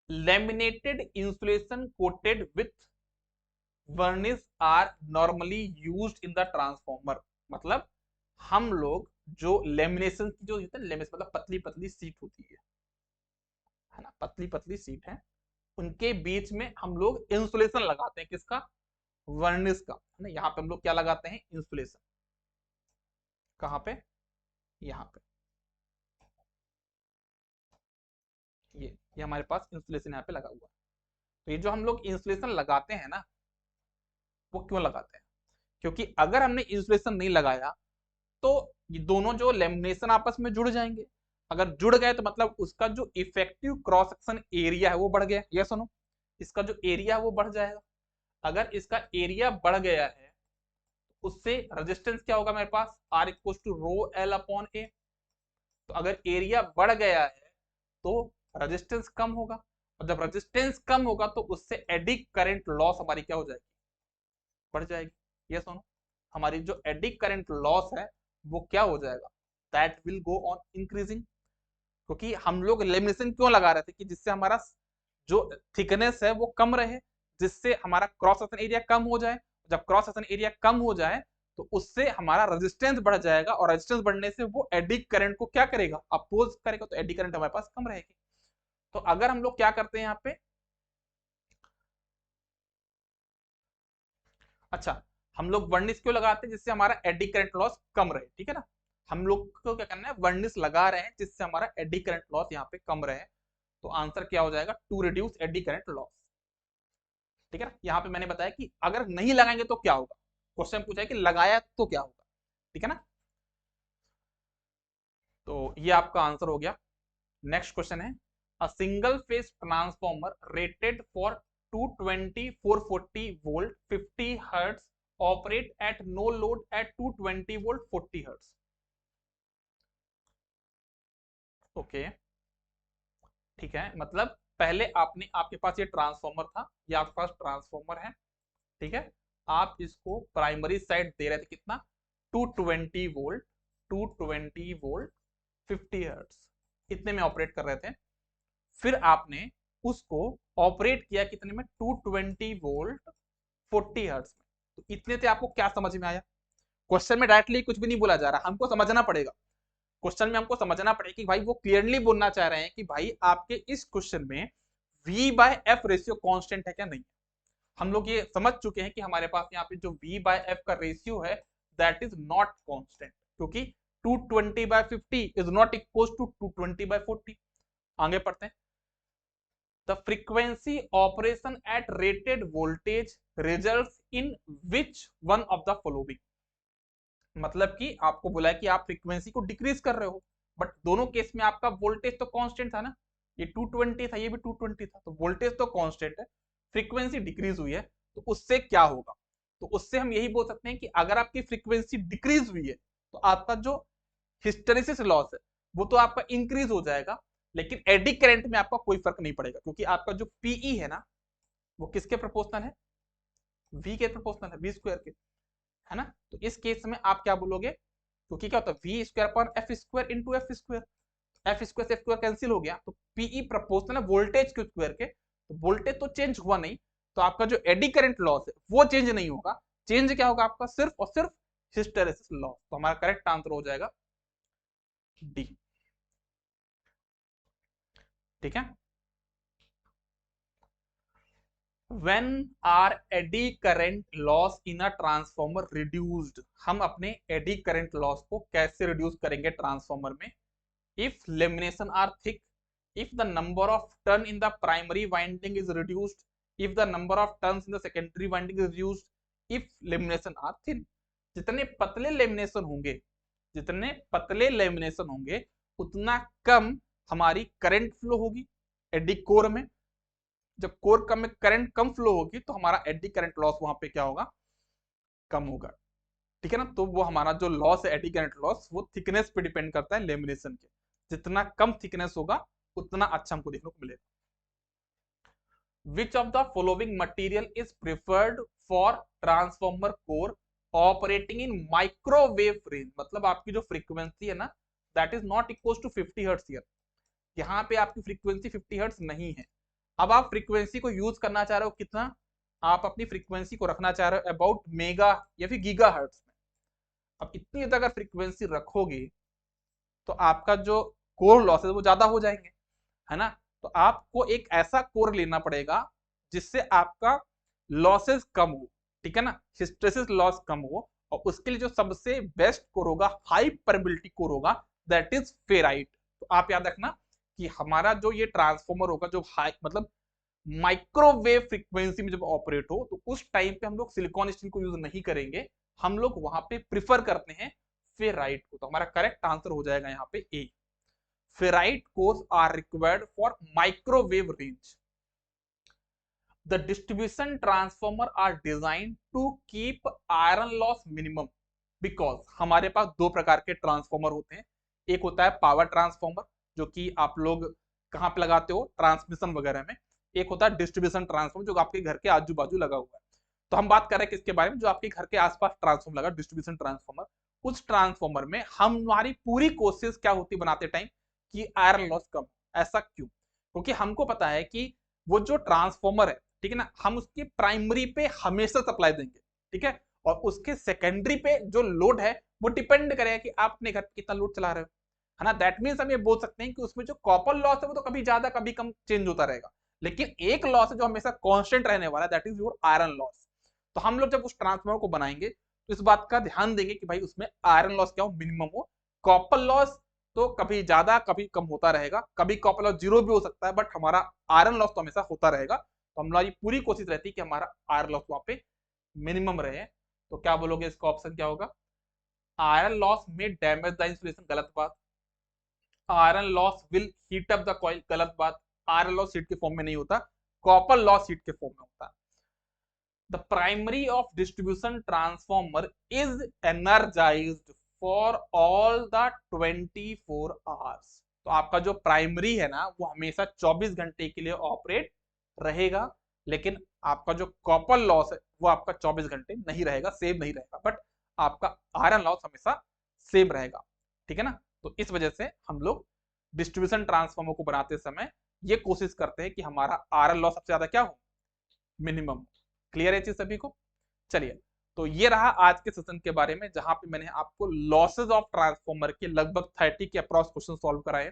Speaker 1: Laminated insulation coated with varnish are normally used in the transformer. मतलब हम लोग जो लेमिनेशन की जो लेमिनेशन मतलब पतली पतली सीट होती है ना, पतली पतली सीट है, उनके बीच में हम लोग इंसुलेशन लगाते हैं, किसका, वर्निस का, है ना। यहाँ पे हम लोग क्या लगाते हैं, इंसुलेशन। कहाँ पे, यहाँ पे, ये हमारे पास इंसुलेशन यहाँ पे लगा हुआ है। तो ये जो हम लोग इंसुलेशन लगाते हैं ना, वो क्यों लगाते हैं, क्योंकि अगर हमने इंसुलेशन नहीं लगाया तो ये दोनों जो लेमिनेशन आपस में जुड़ जाएंगे। अगर जुड़ गए तो मतलब उसका जो इफेक्टिव क्रॉस सेक्शन एरिया है वो बढ़ गया, ये सुनो, इसका जो एरिया है वो बढ़ जाएगा। अगर इसका एरिया बढ़ गया है उससे रेजिस्टेंस क्या होगा मेरे पास, R equal to rho L upon A. तो अगर एरिया बढ़ गया है तो रेजिस्टेंस कम होगा, और जब रेजिस्टेंस कम होगा तो उससे एडी करंट लॉस हमारी क्या हो जाएगी, बढ़ जाएगी। ये सुनो, हमारी जो एडी करंट लॉस है वो क्या हो जाएगा, that will go on increasing. क्योंकि हम लोग लेमिनेशन क्यों लगा रहे थे, कि जिससे हमारा जो थिकनेस है वो कम रहे, जिससे हमारा क्रॉस सेक्शन एरिया कम हो जाए। जब क्रॉस सेक्शन एरिया कम हो जाए तो उससे हमारा रेजिस्टेंस बढ़ जाएगा, और रेजिस्टेंस बढ़ने से वो एडी करंट को क्या करेगा, अपोज करेगा, तो एडी करंट हमारे पास कम रहेगी। तो अगर हम लोग क्या करते हैं यहाँ पे, अच्छा, हम लोग वर्निस क्यों लगाते हैं, जिससे हमारा एडी करंट लॉस कम रहे, ठीक है ना। हम लोग को क्या करना है, वर्निस लगा रहे हैं जिससे हमारा एडी करंट लॉस यहाँ पे कम रहे। तो आंसर क्या हो जाएगा, to reduce eddy current loss. ठीक है ना, यहाँ पे मैंने बताया कि अगर नहीं लगाएंगे तो क्या होगा, क्वेश्चन पूछा है कि लगाया तो क्या होगा, ठीक है ना। तो ये आपका आंसर हो गया। नेक्स्ट क्वेश्चन है, a single phase transformer rated for 220 440 volt 50 hertz operate at no load at 220 volt 40 hertz. Okay, ठीक है, मतलब पहले आपके पास ये ट्रांसफॉर्मर था, ये आपके पास ट्रांसफॉर्मर है, ठीक है। आप इसको प्राइमरी साइड दे रहे थे कितना, 220 वोल्ट, 220 वोल्ट 50 हर्ट्ज, इतने में ऑपरेट कर रहे थे। फिर आपने उसको ऑपरेट किया कितने में, 220 वोल्ट 40 हर्ट्ज में। तो इतने से आपको क्या समझ में आया, क्वेश्चन में डायरेक्टली कुछ भी नहीं बोला जा रहा, हमको समझना पड़ेगा। क्वेश्चन में हमको समझना पड़ेगा कि भाई वो क्लियरली बोलना चाह रहे हैं कि भाई आपके इस क्वेश्चन में V/F रेशियो कांस्टेंट है क्या, नहीं। हम लोग ये समझ चुके हैं कि हमारे पास यहाँ पे जो V/F का रेशियो है दैट इज नॉट कांस्टेंट, क्योंकि 220/50 इज नॉट इक्वल टू 220/40। आगे पढ़ते हैं, the frequency operation at rated voltage results in which one of the following. मतलब कि आपको बोला है कि आप फ्रीक्वेंसी को डिक्रीज कर रहे हो, बट दोनों केस में आपका वोल्टेज तो कांस्टेंट था ना, ये 220 था, ये भी 220 था, तो वोल्टेज तो कांस्टेंट है, फ्रीक्वेंसी डिक्रीज हुई है, तो उससे क्या होगा। तो उससे हम यही बोल सकते हैं कि अगर आपकी फ्रीक्वेंसी डिक्रीज हुई है तो आपका जो हिस्टेरेसिस लॉस है वो तो आपका इंक्रीज हो जाएगा, लेकिन एडी करंट में आपका कोई फर्क नहीं पड़ेगा, क्योंकि आपका जो पीई है ना वो किसके प्रोपोर्शनल है, वी के प्रोपोर्शनल है, वी स्क्वायर के, है ना। तो इस केस में आप क्या बोलोगे, क्योंकि क्या होता है V² पर F² into F², F square से एफ स्क्वायर कैंसिल हो गया, तो पीई प्रोपोर्शनल है वोल्टेज के स्क्वायर के, तो वोल्टेज तो चेंज हुआ नहीं, तो आपका जो एडी करंट लॉस है वो चेंज नहीं होगा। चेंज क्या होगा आपका, सिर्फ और सिर्फ हिस्टेरेसिस लॉस। तो हमारा करेक्ट आंसर हो जाएगा डी। ठीक है, when are eddy current loss in a transformer reduced, हम अपने eddy current loss को कैसे reduce करेंगे ट्रांसफॉर्मर में। if lamination are thick, if the number of turn in the primary winding is reduced, if the number of turns in the secondary winding is reduced, if lamination are thin, जितने पतले लेमिनेशन होंगे, जितने पतले लेमिनेशन होंगे उतना कम हमारी करंट फ्लो होगी एडी कोर में। जब कोर कम में करंट कम फ्लो होगी तो हमारा एडी करंट लॉस वहां पे क्या होगा, कम होगा। ठीक है ना, तो वो हमारा जो लॉस है एडी करंट लॉस वो थिकनेस पे डिपेंड करता है लेमिनेशन के, जितना कम थिकनेस होगा उतना अच्छा हमको देखने को मिलेगा। Which of the following material is preferred for transformer core operating in microwave range, मतलब आपकी जो फ्रीक्वेंसी है ना that is not equal to 50 hertz here, यहाँ पे आपकी फ्रीक्वेंसी 50 हर्ट्ज नहीं है। अब आप फ्रीक्वेंसी को यूज करना चाह रहे हो कितना, आप अपनी फ्रीक्वेंसी को रखना चाह रहे हो अबाउट मेगा या फिर गीगा हर्ट्ज में। अब इतनी ज्यादा अगर फ्रीक्वेंसी रखोगे तो आपका जो कोर लॉसेस वो ज्यादा हो जाएंगे, है ना। तो आपको एक ऐसा कोर लेना पड़ेगा जिससे आपका लॉसेस कम हो, ठीक है ना, हिस्टेरेसिस लॉस कम हो, और उसके लिए जो सबसे बेस्ट कोर होगा, हाई परमिबिलिटी कोर होगा, दैट इज फेराइट। तो आप याद रखना कि हमारा जो ये ट्रांसफॉर्मर होगा जो हाई मतलब माइक्रोवेव फ्रीक्वेंसी में जब ऑपरेट हो तो उस टाइम पे हम लोग सिलिकॉन स्टील को यूज नहीं करेंगे, हम लोग वहां पे प्रिफर करते हैं फेराइट को। तो हमारा करेक्ट आंसर हो जाएगा यहाँ पे A, ferrite cores are required for microwave range. The distribution transformer are design to keep iron loss minimum, because हमारे पास दो प्रकार के ट्रांसफॉर्मर होते हैं। एक होता है पावर ट्रांसफॉर्मर जो कि आप लोग कहाँ पे लगाते हो, ट्रांसमिशन वगैरह में। एक होता है डिस्ट्रीब्यूशन ट्रांसफॉर्मर जो आपके घर के आजू बाजू लगा हुआ है। तो हम बात कर रहे हैं किसके बारे में, जो आपके घर के आसपास ट्रांसफॉर्मर लगा, डिस्ट्रीब्यूशन ट्रांसफॉर्मर। उस ट्रांसफॉर्मर में हमारी पूरी कोशिश क्या होती बनाते टाइम कि आयरन लॉस कम। ऐसा क्यों, क्योंकि हमको पता है कि वो जो ट्रांसफॉर्मर है, ठीक है ना, हम उसकी प्राइमरी पे हमेशा सप्लाई देंगे, ठीक है, और उसके सेकेंडरी पे जो लोड है वो डिपेंड करेगा कि आप अपने घर पे कितना लोड चला रहे हो, है ना। दैट मीन्स हम ये बोल सकते हैं कि उसमें जो कॉपर लॉस है वो तो कभी ज्यादा कभी कम चेंज होता रहेगा, लेकिन एक लॉस है जो हमेशा कांस्टेंट रहने वाला है, that is your iron loss. तो हम लोग जब उस ट्रांसफॉर्मर को बनाएंगे तो इस बात का ध्यान देंगे कि भाई उसमें आयरन लॉस क्या हो, मिनिमम हो। कॉपर लॉस तो कभी ज्यादा कभी कम होता रहेगा, कभी कॉपर लॉस जीरो भी हो सकता है, बट हमारा आयरन लॉस तो हमेशा होता रहेगा। तो हमारी पूरी कोशिश रहती है कि हमारा आयरन लॉस वहां पे मिनिमम रहे। तो क्या बोलोगे, इसका ऑप्शन क्या होगा, आयरन लॉस में डैमेज द इंसुलेशन, गलत बात। Iron loss will heat up the coil, गलत बात। आयरन लॉस हीट के फॉर्म में नहीं होता, कॉपर लॉस हीट के फॉर्म में होता है। The primary of distribution transformer is energised for all the 24 hours. तो आपका जो प्राइमरी है ना वो हमेशा 24 घंटे के लिए ऑपरेट रहेगा, लेकिन आपका जो कॉपर लॉस है वो आपका 24 घंटे नहीं रहेगा, सेम नहीं रहेगा, बट आपका आयरन लॉस हमेशा सेम रहेगा, ठीक है ना। तो इस वजह से हम लोग डिस्ट्रीब्यूशन ट्रांसफॉर्मर को बनाते समय ये कोशिश करते हैं कि हमारा आयरन लॉस सबसे ज्यादा क्या हो, मिनिमम। क्लियर है चीज सभी को। चलिए, तो ये रहा आज के सेशन के बारे में, जहां पे मैंने आपको लॉसेस ऑफ ट्रांसफॉर्मर के लगभग 30 के अप्रॉक्स क्वेश्चन सॉल्व कराए।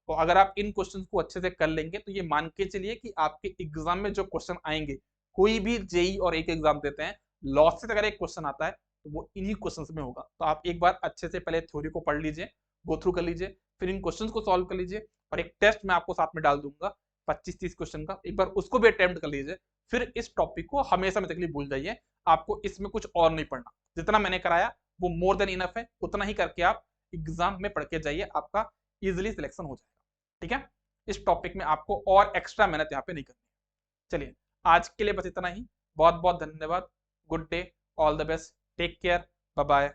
Speaker 1: तो अगर आप इन क्वेश्चंस को अच्छे से कर लेंगे तो ये मान के चलिए कि आपके एग्जाम में जो क्वेश्चन आएंगे, कोई भी जेई और एक एग्जाम देते हैं, लॉसेस अगर एक क्वेश्चन आता है तो वो इन्हीं क्वेश्चंस में होगा। तो आप एक बार अच्छे से पहले थ्योरी को पढ़ लीजिए, गो थ्रू कर लीजिए, फिर इन क्वेश्चंस को सॉल्व कर लीजिए, और एक टेस्ट मैं आपको साथ में डाल दूंगा 25-30 क्वेश्चन का, एक बार उसको भी अटेम्प्ट कर लीजिए। फिर इस टॉपिक को हमेशा में तकलीफ भूल जाइए, आपको इसमें कुछ और नहीं पढ़ना, जितना मैंने कराया वो मोर देन इनफ है, उतना ही करके आप एग्जाम में पढ़ के जाइए, आपका इजिली सिलेक्शन हो जाएगा, ठीक है। इस टॉपिक में आपको और एक्स्ट्रा मेहनत यहाँ पे नहीं करनी। चलिए, आज के लिए बस इतना ही, बहुत बहुत धन्यवाद, good day, all the best, take care, bye bye.